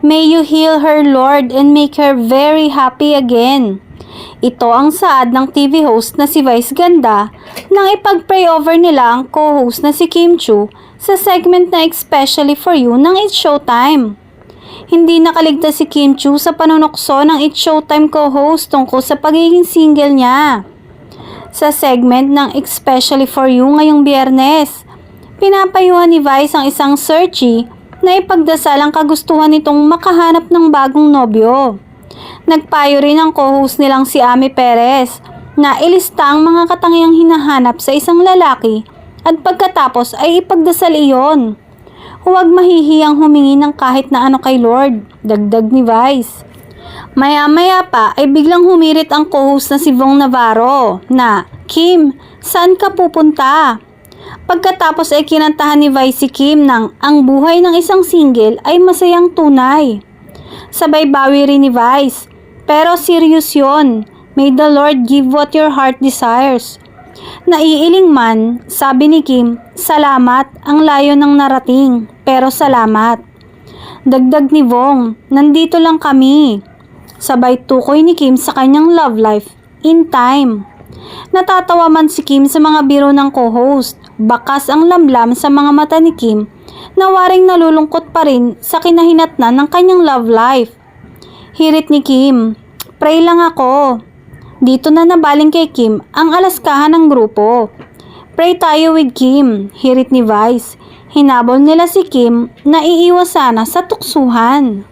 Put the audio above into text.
May you heal her, Lord, and make her very happy again. Ito ang saad ng TV host na si Vice Ganda nang ipag-pray over nila ang co-host na si Kim Chiu sa segment na Especially For You ng It's Showtime. Hindi nakaligtas si Kim Chiu sa panunokso ng It's Showtime co-host tungkol sa pagiging single niya. Sa segment ng Especially For You ngayong Biyernes, pinapayuhan ni Vice ang isang searchy na ipagdasal ang kagustuhan nitong makahanap ng bagong nobyo. Nagpayo rin ang co-host nilang si Ami Perez na ilista ang mga katangiang hinahanap sa isang lalaki at pagkatapos ay ipagdasal iyon. Huwag mahihiyang humingi ng kahit na ano kay Lord, dagdag ni Vice. Maya-maya pa ay biglang humirit ang co-host na si Vong Navarro na, "Kim, saan ka pupunta?" Pagkatapos ay kinantahan ni Vice si Kim ng ang buhay ng isang single ay masayang tunay. Sabay bawi rin ni Vice, pero serious yun. May the Lord give what your heart desires. Naiiling man, sabi ni Kim, salamat, ang layo ng narating, pero salamat. Dagdag ni Vong, nandito lang kami. Sabay tukoy ni Kim sa kanyang love life, in time. Natatawa man si Kim sa mga biro ng co-host, bakas ang lamlam sa mga mata ni Kim na waring nalulungkot pa rin sa kinahinatnan ng kanyang love life. Hirit ni Kim, pray lang ako. Dito na nabaling kay Kim ang alaskahan ng grupo. Pray tayo with Kim, hirit ni Vice. Hinabol nila si Kim na iiwas sana sa tuksuhan.